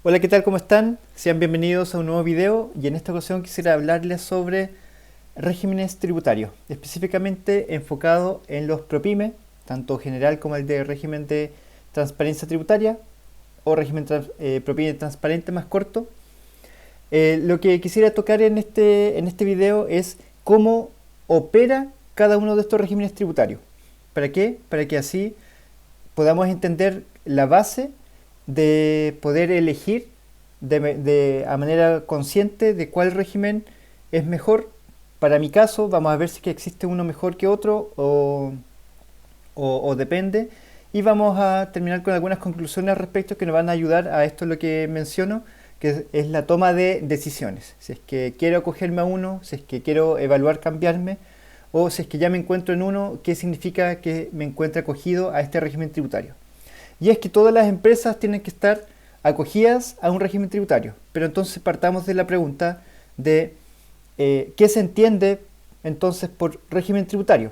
Hola, ¿qué tal? ¿Cómo están? Sean bienvenidos a un nuevo video y en esta ocasión quisiera hablarles sobre regímenes tributarios, específicamente enfocado en los ProPyme, tanto general como el de régimen de transparencia tributaria o régimen ProPyme transparente más corto. Lo que quisiera tocar en este video es cómo opera cada uno de estos regímenes tributarios. ¿Para qué? Para que así podamos entender la base de poder elegir a manera consciente de cuál régimen es mejor. Para mi caso, vamos a ver si es que existe uno mejor que otro o depende. Y vamos a terminar con algunas conclusiones al respecto que nos van a ayudar a esto lo que menciono, que es la toma de decisiones. Si es que quiero acogerme a uno, si es que quiero evaluar cambiarme, o si es que ya me encuentro en uno, ¿qué significa que me encuentre acogido a este régimen tributario? Y es que todas las empresas tienen que estar acogidas a un régimen tributario. Pero entonces partamos de la pregunta de ¿qué se entiende entonces por régimen tributario?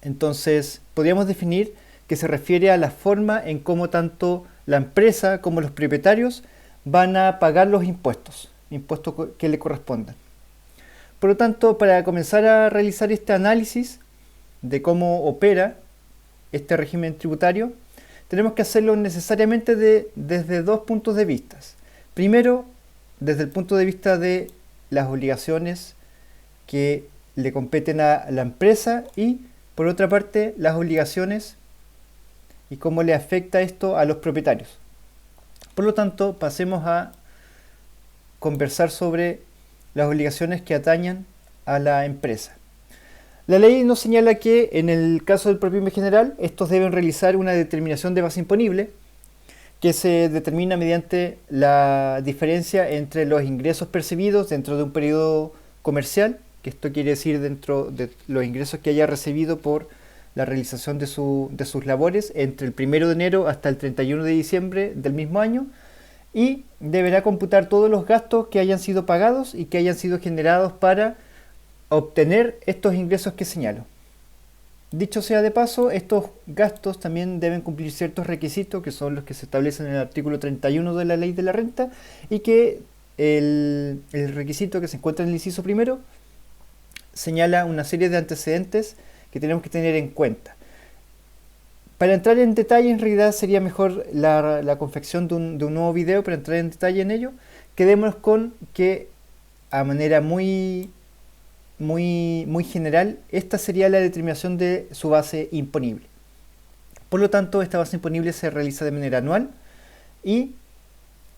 Entonces podríamos definir que se refiere a la forma en cómo tanto la empresa como los propietarios van a pagar los impuestos que le correspondan. Por lo tanto, para comenzar a realizar este análisis de cómo opera este régimen tributario, tenemos que hacerlo necesariamente desde dos puntos de vista. Primero, desde el punto de vista de las obligaciones que le competen a la empresa y, por otra parte, las obligaciones y cómo le afecta esto a los propietarios. Por lo tanto, pasemos a conversar sobre las obligaciones que atañan a la empresa. La ley nos señala que en el caso del ProPyme general, estos deben realizar una determinación de base imponible que se determina mediante la diferencia entre los ingresos percibidos dentro de un periodo comercial, que esto quiere decir dentro de los ingresos que haya recibido por la realización de sus labores entre el 1 de enero hasta el 31 de diciembre del mismo año, y deberá computar todos los gastos que hayan sido pagados y que hayan sido generados para obtener estos ingresos que señalo. Dicho sea de paso, estos gastos también deben cumplir ciertos requisitos que son los que se establecen en el artículo 31 de la Ley de la Renta, y que el requisito que se encuentra en el inciso primero señala una serie de antecedentes que tenemos que tener en cuenta. Para entrar en detalle, en realidad sería mejor la confección de un nuevo video para entrar en detalle en ello. Quedémonos con que a manera muy general, esta sería la determinación de su base imponible. Por lo tanto, esta base imponible se realiza de manera anual, y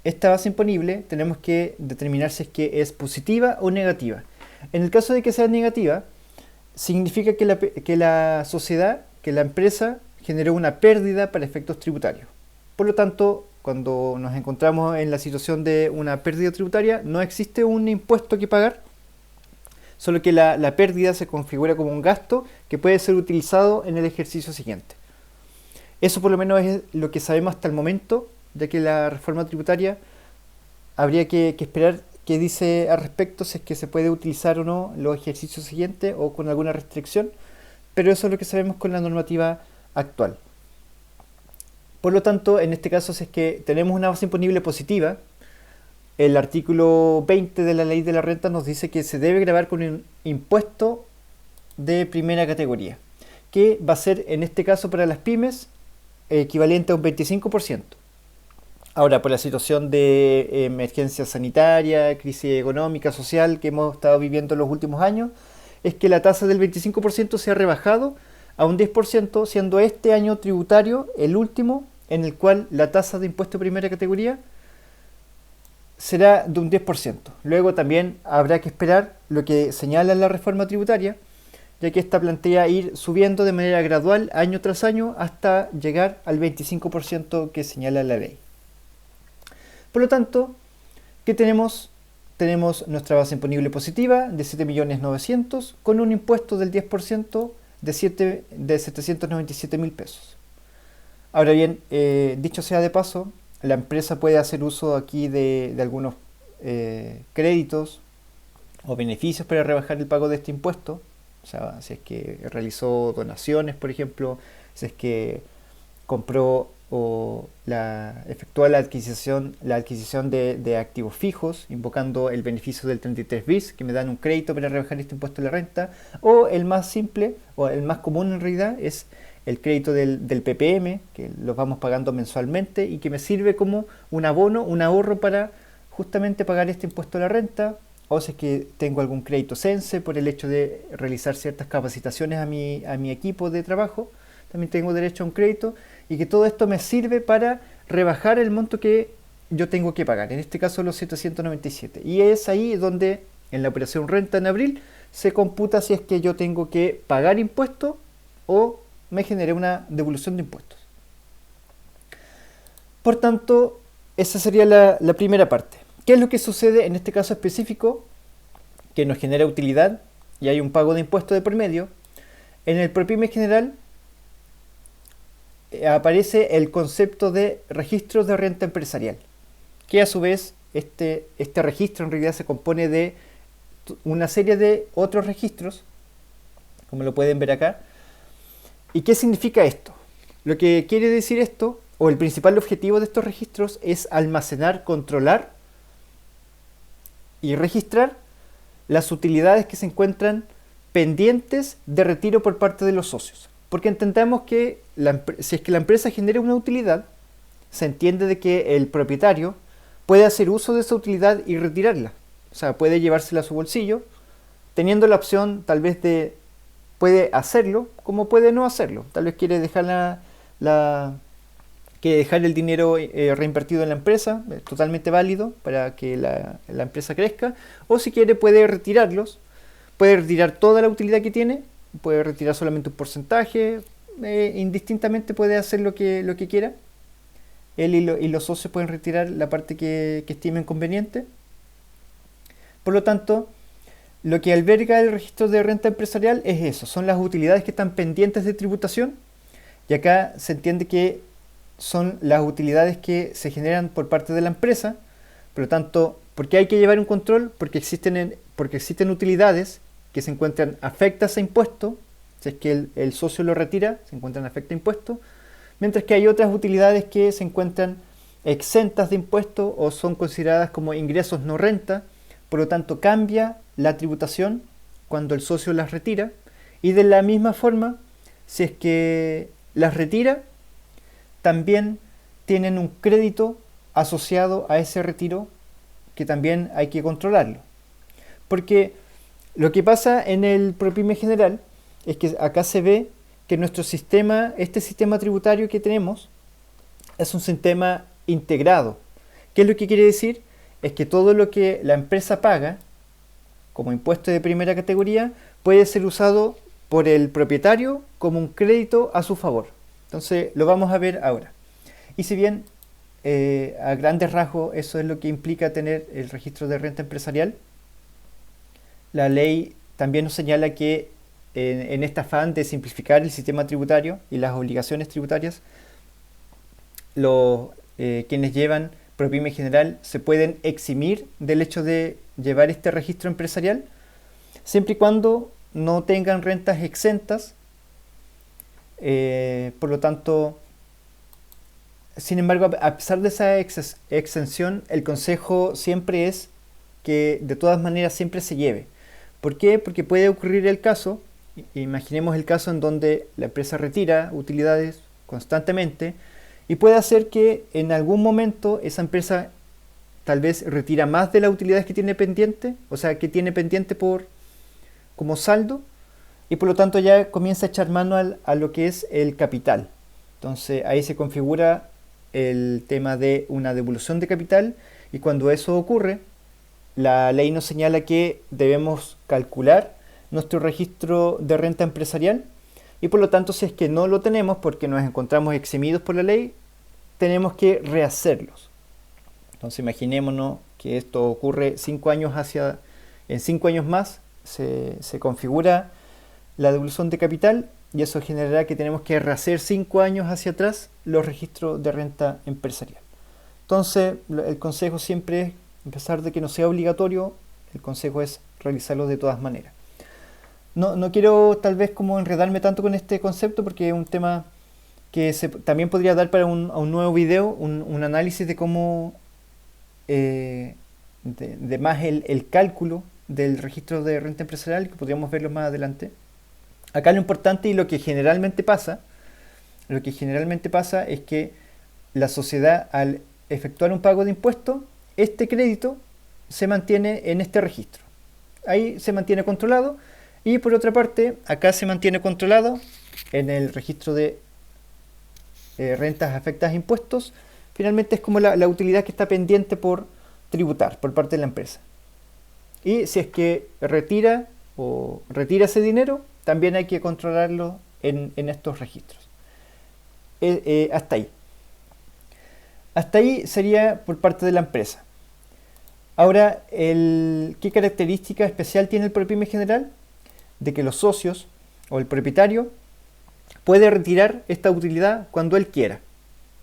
esta base imponible tenemos que determinar si es que es positiva o negativa. En el caso de que sea negativa, significa que la sociedad, que la empresa, generó una pérdida para efectos tributarios. Por lo tanto, cuando nos encontramos en la situación de una pérdida tributaria, no existe un impuesto que pagar, solo que la pérdida se configura como un gasto que puede ser utilizado en el ejercicio siguiente. Eso por lo menos es lo que sabemos hasta el momento, ya que la reforma tributaria habría que esperar qué dice al respecto, si es que se puede utilizar o no los ejercicios siguientes o con alguna restricción, pero eso es lo que sabemos con la normativa actual. Por lo tanto, en este caso, si es que tenemos una base imponible positiva, el artículo 20 de la Ley de la Renta nos dice que se debe gravar con un impuesto de primera categoría, que va a ser en este caso para las pymes equivalente a un 25%. Ahora, por la situación de emergencia sanitaria, crisis económica, social que hemos estado viviendo en los últimos años, es que la tasa del 25% se ha rebajado a un 10%, siendo este año tributario el último en el cual la tasa de impuesto de primera categoría será de un 10%. Luego también habrá que esperar lo que señala la reforma tributaria, ya que esta plantea ir subiendo de manera gradual año tras año hasta llegar al 25% que señala la ley. Por lo tanto, ¿qué tenemos? Tenemos nuestra base imponible positiva de 7.900.000 con un impuesto del 10% de 797.000 pesos. Ahora bien, dicho sea de paso, la empresa puede hacer uso aquí de algunos créditos o beneficios para rebajar el pago de este impuesto. O sea, si es que realizó donaciones, por ejemplo, si es que compró efectúa la adquisición de activos fijos, invocando el beneficio del 33 bis, que me dan un crédito para rebajar este impuesto a la renta, o el más simple, o el más común en realidad, es el crédito del PPM, que lo vamos pagando mensualmente y que me sirve como un abono, un ahorro para justamente pagar este impuesto a la renta, o si es que tengo algún crédito CENSE por el hecho de realizar ciertas capacitaciones a mi equipo de trabajo, también tengo derecho a un crédito, y que todo esto me sirve para rebajar el monto que yo tengo que pagar, en este caso los 797. Y es ahí donde en la operación renta en abril se computa si es que yo tengo que pagar impuestos o me generé una devolución de impuestos. Por tanto, esa sería la primera parte. ¿Qué es lo que sucede en este caso específico? Que nos genera utilidad y hay un pago de impuestos de por medio. En el ProPyme general aparece el concepto de registros de renta empresarial, que a su vez este registro en realidad se compone de una serie de otros registros, como lo pueden ver acá. ¿Y qué significa esto? Lo que quiere decir esto, o el principal objetivo de estos registros, es almacenar, controlar y registrar las utilidades que se encuentran pendientes de retiro por parte de los socios. Porque entendamos que si es que la empresa genera una utilidad, se entiende de que el propietario puede hacer uso de esa utilidad y retirarla. O sea, puede llevársela a su bolsillo, teniendo la opción tal vez de puede hacerlo, como puede no hacerlo. Tal vez quiere dejar dejar el dinero reinvertido en la empresa, es totalmente válido para que la empresa crezca, o si quiere puede retirarlos, puede retirar toda la utilidad que tiene, puede retirar solamente un porcentaje, indistintamente puede hacer lo que quiera. Él y los socios pueden retirar la parte que estimen conveniente. Por lo tanto, lo que alberga el registro de renta empresarial es eso, son las utilidades que están pendientes de tributación, y acá se entiende que son las utilidades que se generan por parte de la empresa. Por lo tanto, ¿por qué hay que llevar un control? Porque existen utilidades que se encuentran afectas a impuesto, si es que el socio lo retira, se encuentran afectas a impuesto, mientras que hay otras utilidades que se encuentran exentas de impuesto o son consideradas como ingresos no renta. Por lo tanto, cambia la tributación cuando el socio las retira, y de la misma forma, si es que las retira, también tienen un crédito asociado a ese retiro que también hay que controlarlo. Porque lo que pasa en el ProPyme general es que acá se ve que nuestro sistema, este sistema tributario que tenemos, es un sistema integrado. ¿Qué es lo que quiere decir? Es que todo lo que la empresa paga como impuesto de primera categoría puede ser usado por el propietario como un crédito a su favor. Entonces lo vamos a ver ahora. Y si bien a grandes rasgos eso es lo que implica tener el registro de renta empresarial, la ley también nos señala que en este afán de simplificar el sistema tributario y las obligaciones tributarias, quienes llevan ProPyme general se pueden eximir del hecho de llevar este registro empresarial, siempre y cuando no tengan rentas exentas. Por lo tanto, sin embargo, a pesar de esa exención, el consejo siempre es que de todas maneras siempre se lleve. ¿Por qué? Porque puede ocurrir el caso, imaginemos el caso en donde la empresa retira utilidades constantemente, y puede hacer que en algún momento esa empresa tal vez retira más de las utilidades que tiene pendiente, o sea, que tiene pendiente como saldo, y por lo tanto ya comienza a echar mano a lo que es el capital. Entonces ahí se configura el tema de una devolución de capital, y cuando eso ocurre, la ley nos señala que debemos calcular nuestro registro de renta empresarial, y por lo tanto si es que no lo tenemos porque nos encontramos eximidos por la ley, tenemos que rehacerlos. Entonces imaginémonos que esto ocurre en 5 años más se configura la devolución de capital, y eso generará que tenemos que rehacer 5 años hacia atrás los registros de renta empresarial. Entonces el consejo siempre es, a pesar de que no sea obligatorio, el consejo es realizarlo de todas maneras. No quiero tal vez como enredarme tanto con este concepto porque es un tema que también podría dar para a un nuevo video, un análisis de cómo, de más el cálculo del registro de renta empresarial, que podríamos verlo más adelante. Acá lo importante y lo que generalmente pasa es que la sociedad, al efectuar un pago de impuestos, este crédito se mantiene en este registro. Ahí se mantiene controlado, y por otra parte, acá se mantiene controlado en el registro de rentas afectadas a impuestos. Finalmente es como la utilidad que está pendiente por tributar por parte de la empresa. Y si es que retira ese dinero, también hay que controlarlo en estos registros. Hasta ahí. Hasta ahí sería por parte de la empresa. Ahora, ¿qué característica especial tiene el ProPyme general? De que los socios o el propietario puede retirar esta utilidad cuando él quiera,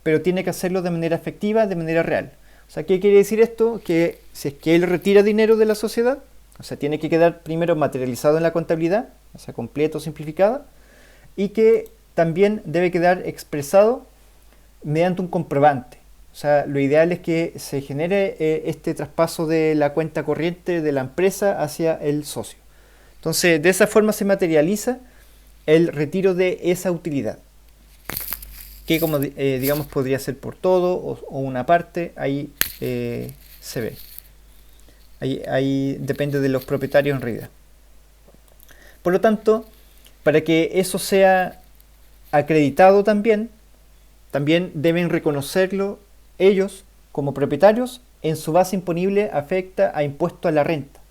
pero tiene que hacerlo de manera efectiva, de manera real. O sea, ¿qué quiere decir esto? Que si es que él retira dinero de la sociedad, o sea, tiene que quedar primero materializado en la contabilidad, o sea, completo o simplificada, y que también debe quedar expresado mediante un comprobante. O sea, lo ideal es que se genere este traspaso de la cuenta corriente de la empresa hacia el socio. Entonces, de esa forma se materializa el retiro de esa utilidad, que como digamos podría ser por todo o una parte. Ahí se ve. Ahí depende de los propietarios en realidad. Por lo tanto, para que eso sea acreditado también deben reconocerlo ellos como propietarios en su base imponible afecta a impuesto a la renta.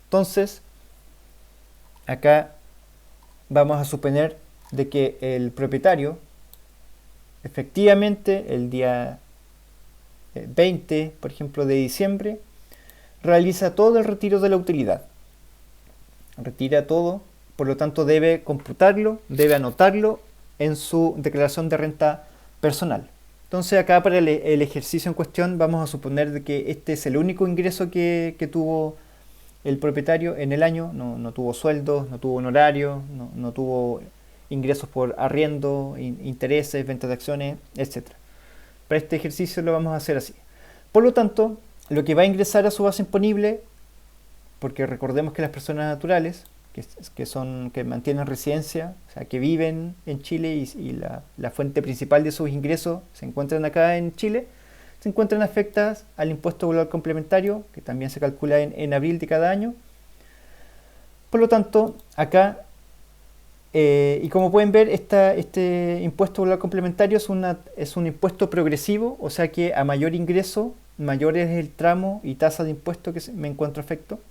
Entonces, acá vamos a suponer de que el propietario efectivamente el día 20, por ejemplo, de diciembre, realiza todo el retiro de la utilidad. Retira todo, por lo tanto debe computarlo, debe anotarlo en su declaración de renta personal. Entonces acá para el ejercicio en cuestión vamos a suponer de que este es el único ingreso que tuvo el propietario en el año. No tuvo sueldos, no tuvo honorarios, no tuvo ingresos por arriendo, intereses, ventas de acciones, etc. Para este ejercicio lo vamos a hacer así. Por lo tanto, lo que va a ingresar a su base imponible, porque recordemos que las personas naturales que mantienen residencia, o sea, que viven en Chile y la fuente principal de sus ingresos se encuentran acá en Chile, se encuentran afectadas al impuesto global complementario, que también se calcula en abril de cada año. Por lo tanto, acá, y como pueden ver, este impuesto global complementario es un impuesto progresivo, o sea que a mayor ingreso, mayor es el tramo y tasa de impuesto que me encuentro afecto.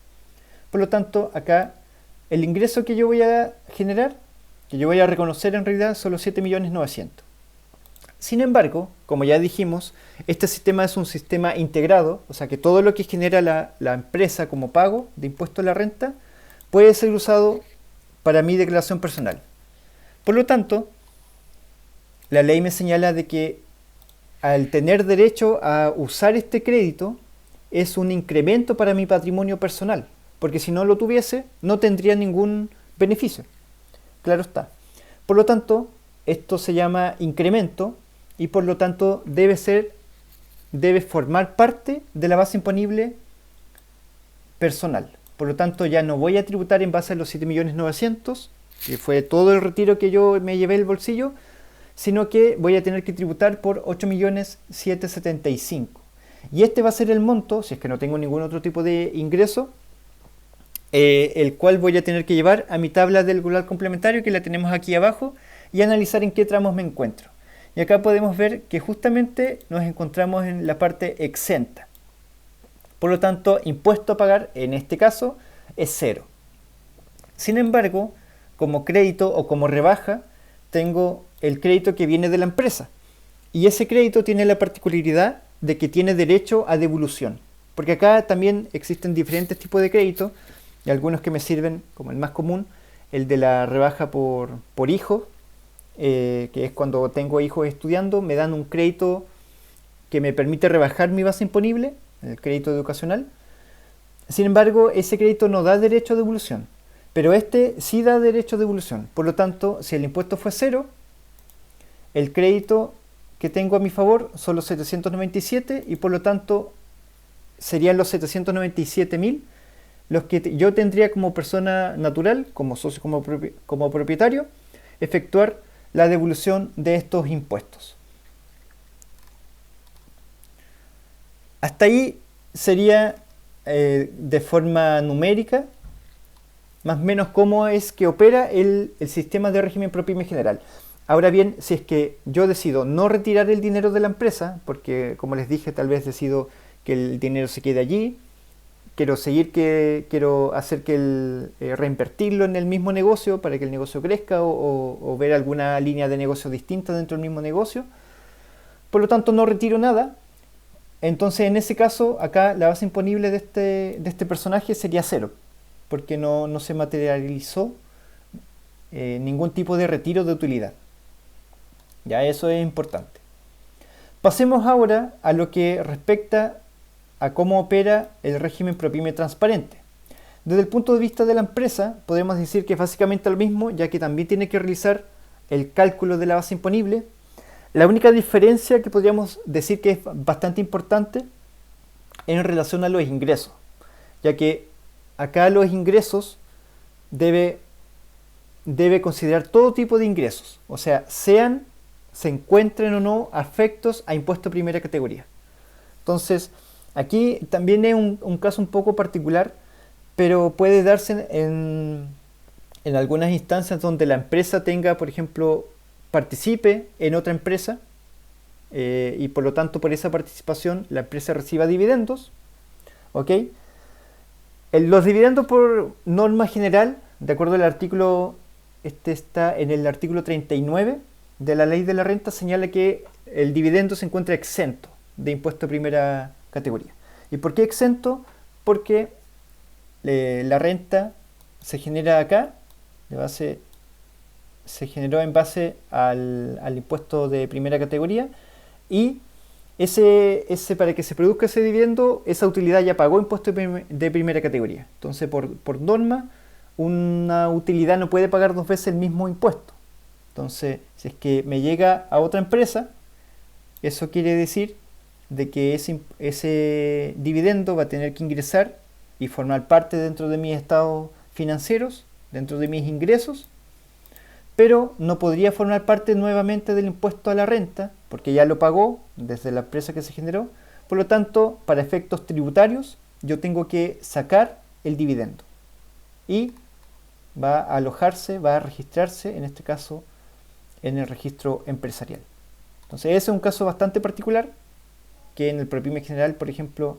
Por lo tanto, acá el ingreso que yo voy a generar, que yo voy a reconocer en realidad, son los 7.900.000. Sin embargo, como ya dijimos, este sistema es un sistema integrado, o sea que todo lo que genera la empresa como pago de impuesto a la renta puede ser usado para mi declaración personal. Por lo tanto, la ley me señala de que al tener derecho a usar este crédito es un incremento para mi patrimonio personal, porque si no lo tuviese no tendría ningún beneficio. Claro está. Por lo tanto, esto se llama incremento y por lo tanto debe formar parte de la base imponible personal. Por lo tanto, ya no voy a tributar en base a los 7.900.000, que fue todo el retiro que yo me llevé del bolsillo, sino que voy a tener que tributar por 8.775.000. Y este va a ser el monto, si es que no tengo ningún otro tipo de ingreso, el cual voy a tener que llevar a mi tabla del global complementario, que la tenemos aquí abajo, y analizar en qué tramos me encuentro. Y acá podemos ver que justamente nos encontramos en la parte exenta. Por lo tanto, impuesto a pagar en este caso es 0. Sin embargo, como crédito o como rebaja, tengo el crédito que viene de la empresa. Y ese crédito tiene la particularidad de que tiene derecho a devolución. Porque acá también existen diferentes tipos de créditos, y algunos que me sirven como el más común, el de la rebaja por hijo, que es cuando tengo hijos estudiando, me dan un crédito que me permite rebajar mi base imponible, el crédito educacional. Sin embargo, ese crédito no da derecho a devolución, pero este sí da derecho a devolución. Por lo tanto, si el impuesto fue 0, el crédito que tengo a mi favor son los 797 y por lo tanto serían los 797.000 los que yo tendría como persona natural, como socio, como propietario, efectuar la devolución de estos impuestos. Hasta ahí sería de forma numérica más o menos cómo es que opera el sistema de régimen ProPyme general. Ahora bien, si es que yo decido no retirar el dinero de la empresa, porque como les dije, tal vez decido que el dinero se quede allí, quiero hacer reinvertirlo en el mismo negocio para que el negocio crezca o ver alguna línea de negocio distinta dentro del mismo negocio, por lo tanto no retiro nada. Entonces en ese caso acá la base imponible de este personaje sería cero, porque no se materializó ningún tipo de retiro de utilidad. Ya eso es importante. Pasemos ahora a lo que respecta a cómo opera el régimen ProPyme transparente. Desde el punto de vista de la empresa, podemos decir que es básicamente lo mismo, ya que también tiene que realizar el cálculo de la base imponible. La única diferencia que podríamos decir que es bastante importante es en relación a los ingresos, ya que acá los ingresos debe considerar todo tipo de ingresos, o sea, se encuentren o no afectos a impuesto de primera categoría. Entonces, aquí también es un caso un poco particular, pero puede darse en algunas instancias donde la empresa tenga, por ejemplo, participe en otra empresa y por lo tanto por esa participación la empresa reciba dividendos. ¿Ok? Los dividendos por norma general, de acuerdo al artículo, este está en el artículo 39 de la ley de la renta, señala que el dividendo se encuentra exento de impuesto de primera categoría. ¿Y por qué exento? Porque la renta se genera acá, se generó en base al impuesto de primera categoría y para que se produzca ese dividendo, esa utilidad ya pagó impuesto de primera categoría. Entonces, por norma, una utilidad no puede pagar dos veces el mismo impuesto. Entonces, si es que me llega a otra empresa, eso quiere decir de que ese dividendo va a tener que ingresar y formar parte dentro de mis estados financieros, dentro de mis ingresos, pero no podría formar parte nuevamente del impuesto a la renta, porque ya lo pagó desde la empresa que se generó. Por lo tanto, para efectos tributarios, yo tengo que sacar el dividendo. Y va a alojarse, va a registrarse, en este caso, en el registro empresarial. Entonces, ese es un caso bastante particular, que en el ProPyme general, por ejemplo,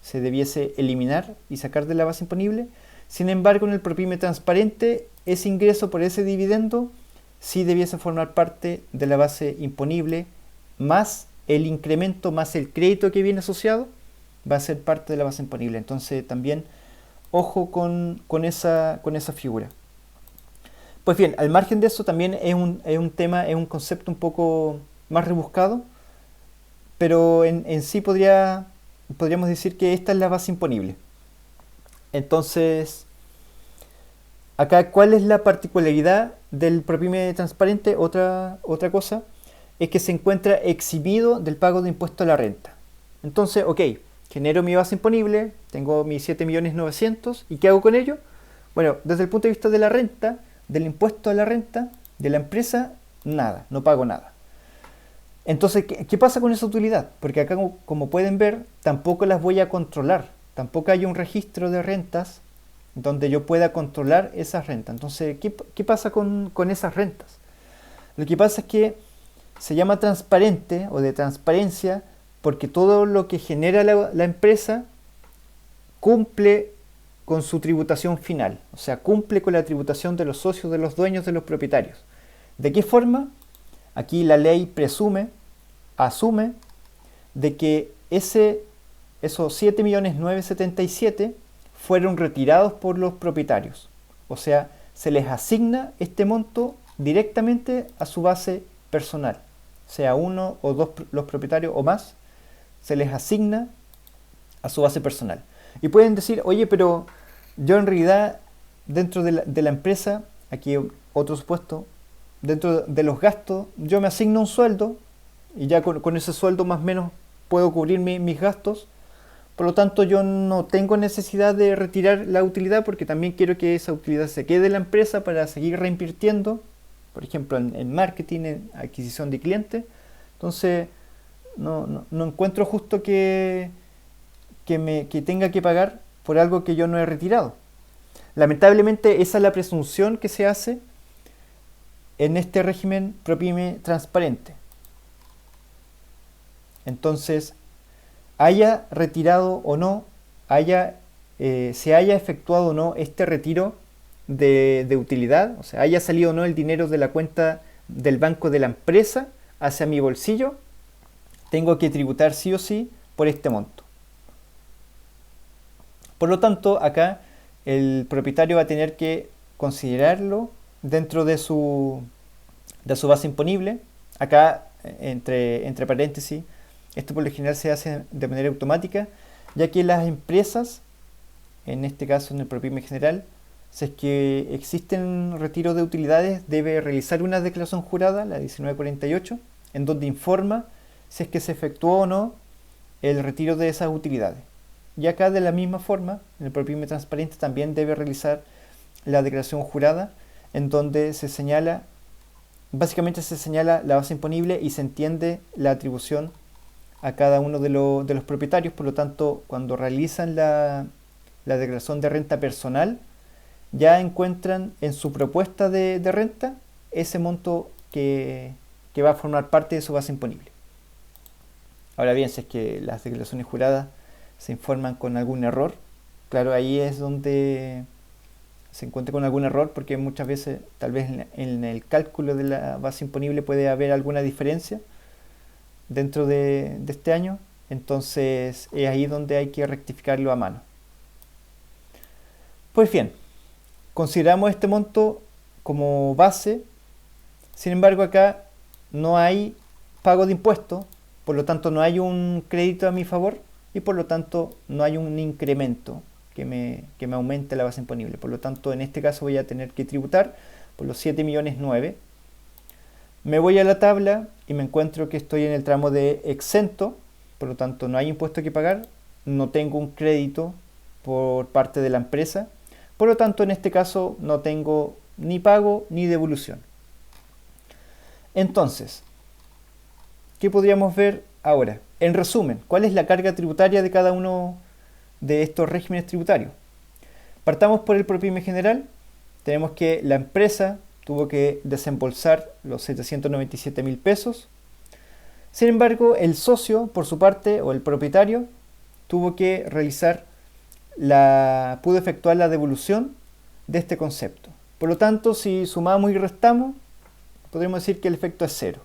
se debiese eliminar y sacar de la base imponible. Sin embargo, en el ProPyme transparente, ese ingreso por ese dividendo sí debiese formar parte de la base imponible, más el incremento, más el crédito que viene asociado, va a ser parte de la base imponible. Entonces también ojo con esa figura. Pues bien, al margen de eso también es un tema, es un concepto un poco más rebuscado, pero en sí podríamos decir que esta es la base imponible. Entonces, acá, ¿cuál es la particularidad del ProPyme transparente? Otra cosa es que se encuentra eximido del pago de impuesto a la renta. Entonces, ok, genero mi base imponible, tengo mis 7.900.000, ¿y qué hago con ello? Bueno, desde el punto de vista de la renta, del impuesto a la renta de la empresa, nada, no pago nada. Entonces, ¿qué pasa con esa utilidad? Porque acá, como pueden ver, tampoco las voy a controlar. Tampoco hay un registro de rentas donde yo pueda controlar esas rentas. Entonces, ¿qué pasa con esas rentas? Lo que pasa es que se llama transparente o de transparencia porque todo lo que genera la empresa cumple con su tributación final. O sea, cumple con la tributación de los socios, de los dueños, de los propietarios. ¿De qué forma? Aquí la ley asume de que esos 7.977.000 fueron retirados por los propietarios. O sea, se les asigna este monto directamente a su base personal. Sea uno o dos los propietarios o más, se les asigna a su base personal. Y pueden decir, oye, pero yo en realidad dentro de la empresa, aquí otro supuesto, dentro de los gastos, yo me asigno un sueldo y ya con ese sueldo más o menos puedo cubrir mis gastos. Por lo tanto, yo no tengo necesidad de retirar la utilidad porque también quiero que esa utilidad se quede en la empresa para seguir reinvirtiendo, por ejemplo, en marketing, en adquisición de clientes. Entonces, no encuentro justo que tenga que pagar por algo que yo no he retirado. Lamentablemente, esa es la presunción que se hace en este régimen ProPyme transparente. Entonces, haya retirado o no, se haya efectuado o no este retiro de utilidad, o sea, haya salido o no el dinero de la cuenta del banco de la empresa hacia mi bolsillo, tengo que tributar sí o sí por este monto. Por lo tanto, acá el propietario va a tener que considerarlo dentro de su base imponible. Acá, entre paréntesis, esto por lo general se hace de manera automática, ya que las empresas, en este caso en el ProPyme general, si es que existen retiros de utilidades, debe realizar una declaración jurada, la 1948, en donde informa si es que se efectuó o no el retiro de esas utilidades. Y acá de la misma forma, en el ProPyme transparente también debe realizar la declaración jurada, en donde básicamente se señala la base imponible y se entiende la atribución a cada uno de los propietarios. Por lo tanto, cuando realizan la declaración de renta personal, ya encuentran en su propuesta de renta ese monto que va a formar parte de su base imponible. Ahora bien, si es que las declaraciones juradas se informan con algún error, claro, ahí es donde se encuentra con algún error, porque muchas veces tal vez en el cálculo de la base imponible puede haber alguna diferencia dentro de este año. Entonces es ahí donde hay que rectificarlo a mano. Pues bien, consideramos este monto como base. Sin embargo, acá no hay pago de impuestos, por lo tanto no hay un crédito a mi favor y por lo tanto no hay un incremento que me aumente la base imponible. Por lo tanto, en este caso voy a tener que tributar por los 7.009.000. Me voy a la tabla y me encuentro que estoy en el tramo de exento, por lo tanto no hay impuesto que pagar, no tengo un crédito por parte de la empresa, por lo tanto en este caso no tengo ni pago ni devolución. Entonces, ¿qué podríamos ver ahora? En resumen, ¿cuál es la carga tributaria de cada uno de estos regímenes tributarios? Partamos por el ProPyme general. Tenemos que la empresa tuvo que desembolsar los 797.000 pesos. Sin embargo, el socio, por su parte, o el propietario, tuvo que pudo efectuar la devolución de este concepto. Por lo tanto, si sumamos y restamos, podríamos decir que el efecto es cero.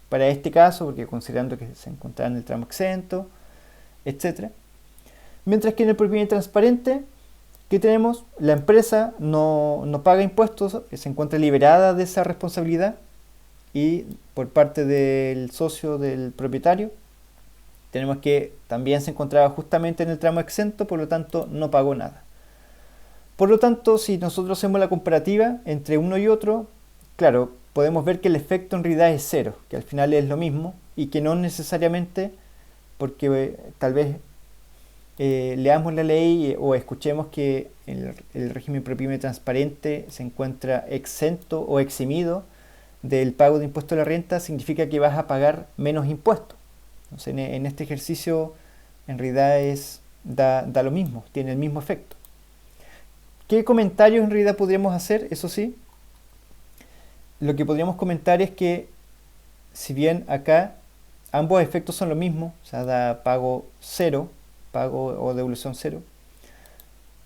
Para este caso, porque considerando que se encontraba en el tramo exento, etc. Mientras que en el ProPyme transparente, ¿qué tenemos? La empresa no paga impuestos, se encuentra liberada de esa responsabilidad, y por parte del socio, del propietario, tenemos que también se encontraba justamente en el tramo exento, por lo tanto no pagó nada. Por lo tanto, si nosotros hacemos la comparativa entre uno y otro, claro, podemos ver que el efecto en realidad es cero, que al final es lo mismo y que no necesariamente, porque tal vez leamos la ley o escuchemos que el régimen ProPyme transparente se encuentra exento o eximido del pago de impuesto a la renta, significa que vas a pagar menos impuestos. Entonces, en este ejercicio en realidad da lo mismo, tiene el mismo efecto. ¿Qué comentarios en realidad podríamos hacer? Eso sí, lo que podríamos comentar es que si bien acá ambos efectos son lo mismo, o sea, da pago cero, pago o devolución cero,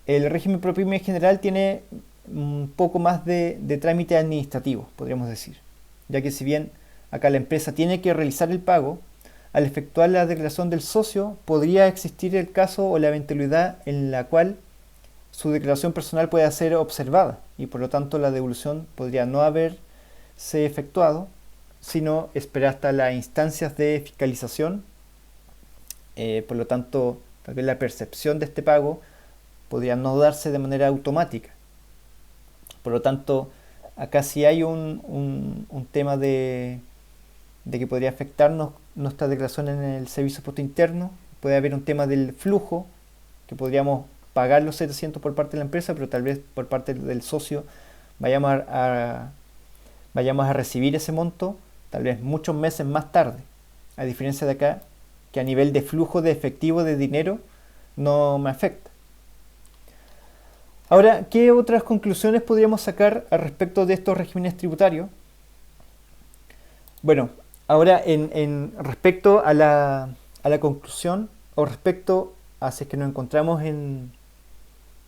el régimen ProPyme general tiene un poco más de trámite administrativo, podríamos decir, ya que si bien acá la empresa tiene que realizar el pago, al efectuar la declaración del socio podría existir el caso o la eventualidad en la cual su declaración personal pueda ser observada y por lo tanto la devolución podría no haberse efectuado, sino esperar hasta las instancias de fiscalización. Por lo tanto, tal vez la percepción de este pago podría no darse de manera automática. Por lo tanto, Acá sí hay un tema de que podría afectarnos nuestra declaración en el servicio de impuesto interno. Puede haber un tema del flujo, que podríamos pagar los 700 por parte de la empresa, pero tal vez por parte del socio vayamos vayamos a recibir ese monto tal vez muchos meses más tarde. A diferencia de acá, que a nivel de flujo de efectivo de dinero no me afecta. Ahora, ¿qué otras conclusiones podríamos sacar al respecto de estos regímenes tributarios? Bueno, ahora en respecto a la conclusión o respecto a si es que nos encontramos en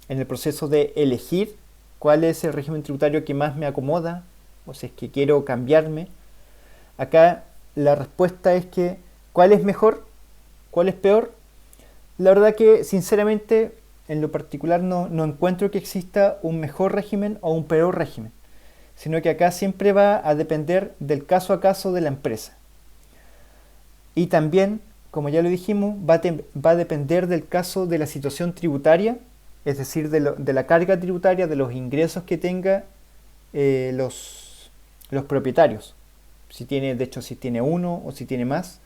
el proceso de elegir cuál es el régimen tributario que más me acomoda o si es que quiero cambiarme, acá la respuesta es que ¿cuál es mejor? ¿Cuál es peor? La verdad que sinceramente en lo particular no encuentro que exista un mejor régimen o un peor régimen, sino que acá siempre va a depender del caso a caso de la empresa. Y también, como ya lo dijimos, va a depender del caso de la situación tributaria, es decir, de la carga tributaria, de los ingresos que tenga los propietarios. Si tiene, de hecho, si tiene uno o si tiene más.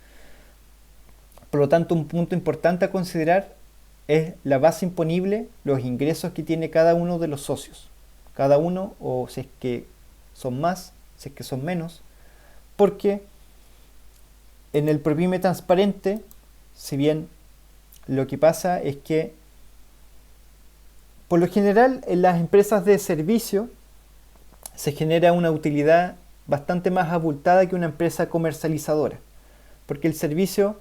Por lo tanto, un punto importante a considerar es la base imponible, los ingresos que tiene cada uno de los socios. Cada uno, o si es que son más, si es que son menos, porque en el PROPYME transparente, si bien lo que pasa es que por lo general en las empresas de servicio se genera una utilidad bastante más abultada que una empresa comercializadora, porque el servicio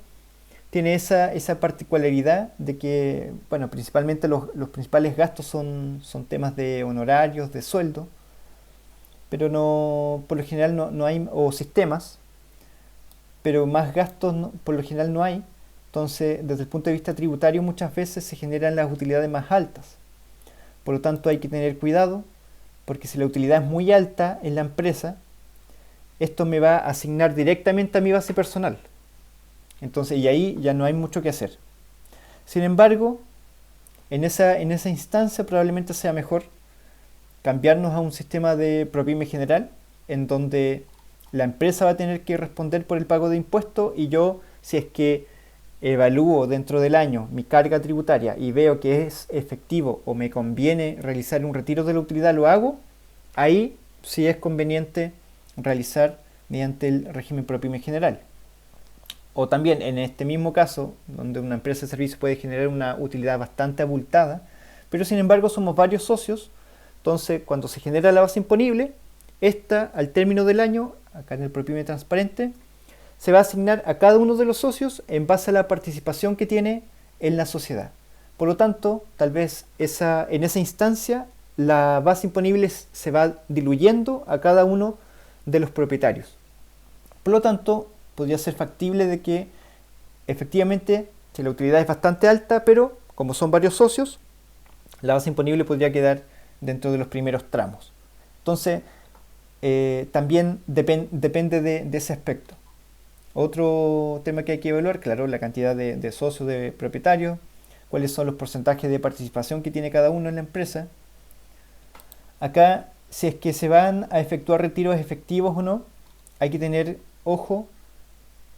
tiene esa particularidad de que, bueno, principalmente los principales gastos son temas de honorarios, de sueldo, pero no, por lo general no hay, o sistemas, pero más gastos por lo general no hay. Entonces, desde el punto de vista tributario, muchas veces se generan las utilidades más altas. Por lo tanto, hay que tener cuidado, porque si la utilidad es muy alta en la empresa, esto me va a asignar directamente a mi base personal. Entonces, y ahí ya no hay mucho que hacer. Sin embargo, en esa instancia probablemente sea mejor cambiarnos a un sistema de PROPYME general, en donde la empresa va a tener que responder por el pago de impuestos y yo, si es que evalúo dentro del año mi carga tributaria y veo que es efectivo o me conviene realizar un retiro de la utilidad, lo hago. Ahí sí es conveniente realizar mediante el régimen PROPYME general. O también en este mismo caso, donde una empresa de servicios puede generar una utilidad bastante abultada, pero sin embargo somos varios socios, entonces cuando se genera la base imponible, esta al término del año, acá en el PROPYME transparente, se va a asignar a cada uno de los socios en base a la participación que tiene en la sociedad. Por lo tanto, tal vez en esa instancia la base imponible se va diluyendo a cada uno de los propietarios. Por lo tanto, podría ser factible de que efectivamente, si la utilidad es bastante alta, pero como son varios socios, la base imponible podría quedar dentro de los primeros tramos. Entonces, también depende de ese aspecto. Otro tema que hay que evaluar, claro, la cantidad de socios, de propietarios, cuáles son los porcentajes de participación que tiene cada uno en la empresa. Acá, si es que se van a efectuar retiros efectivos o no, hay que tener ojo,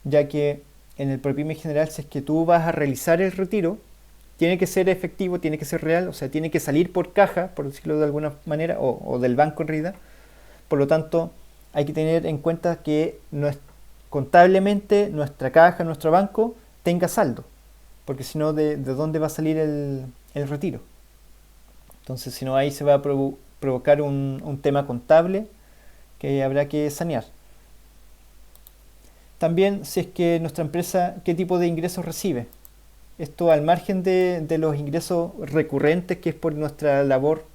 ya que en el PROPYME general, si es que tú vas a realizar el retiro, tiene que ser efectivo, tiene que ser real, o sea, tiene que salir por caja, por decirlo de alguna manera, o del banco en realidad. Por lo tanto, hay que tener en cuenta que contablemente nuestra caja, nuestro banco, tenga saldo, porque si no, ¿de dónde va a salir el retiro? Entonces, si no, ahí se va a provocar un tema contable que habrá que sanear. También, si es que nuestra empresa, ¿qué tipo de ingresos recibe? Esto al margen de los ingresos recurrentes, que es por nuestra labor,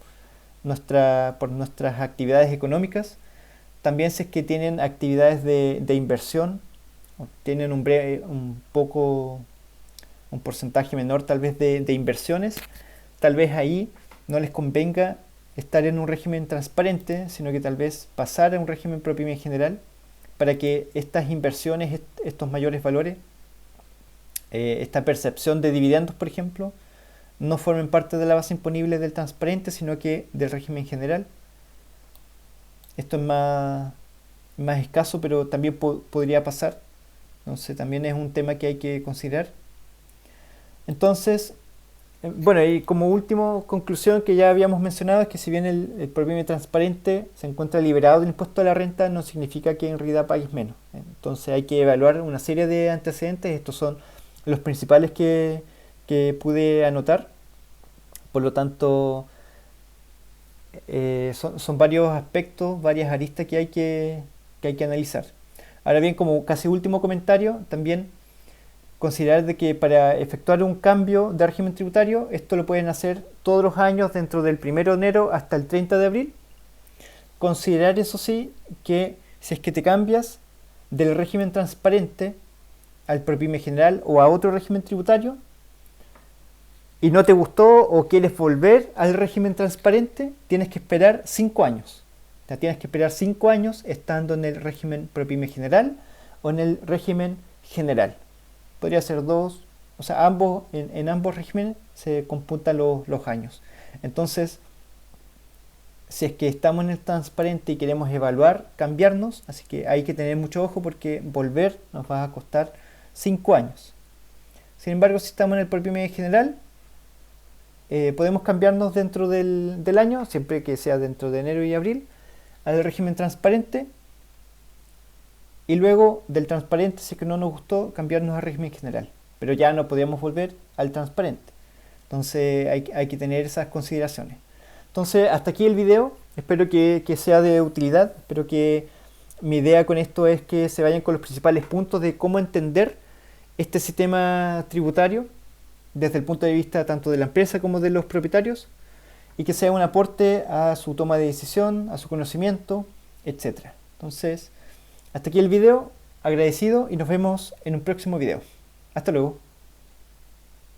por nuestras actividades económicas. También si es que tienen actividades de inversión, tienen un porcentaje menor tal vez de inversiones, tal vez ahí no les convenga estar en un régimen transparente, sino que tal vez pasar a un régimen PROPYME general para que estas inversiones, estos mayores valores, esta percepción de dividendos, por ejemplo, no formen parte de la base imponible del transparente, sino que del régimen general. Esto es más escaso, pero también podría pasar. Entonces también es un tema que hay que considerar. Entonces, bueno, y como última conclusión que ya habíamos mencionado es que si bien el propietario transparente se encuentra liberado del impuesto a la renta, no significa que en realidad pagues menos. Entonces hay que evaluar una serie de antecedentes. Estos son los principales que pude anotar. Por lo tanto, son varios aspectos, varias aristas que hay que analizar. Ahora bien, como casi último comentario, también considerar de que para efectuar un cambio de régimen tributario, esto lo pueden hacer todos los años dentro del 1 de enero hasta el 30 de abril. Considerar eso sí que si es que te cambias del régimen transparente al ProPyme general o a otro régimen tributario y no te gustó o quieres volver al régimen transparente, tienes que esperar 5 años. Ya tienes que esperar 5 años estando en el régimen ProPyme general o en el régimen general. Podría ser dos, o sea, en ambos regímenes se computan los años. Entonces, si es que estamos en el transparente y queremos evaluar, cambiarnos, así que hay que tener mucho ojo porque volver nos va a costar 5 años. Sin embargo, si estamos en el ProPyme general, podemos cambiarnos dentro del año, siempre que sea dentro de enero y abril, al régimen transparente. Y luego del transparente, si es que no nos gustó, cambiarnos al régimen general. Pero ya no podíamos volver al transparente. Entonces hay que tener esas consideraciones. Entonces hasta aquí el video. Espero que sea de utilidad. Espero que mi idea con esto es que se vayan con los principales puntos de cómo entender este sistema tributario desde el punto de vista tanto de la empresa como de los propietarios y que sea un aporte a su toma de decisión, a su conocimiento, etc. Entonces, hasta aquí el video, agradecido y nos vemos en un próximo video. Hasta luego.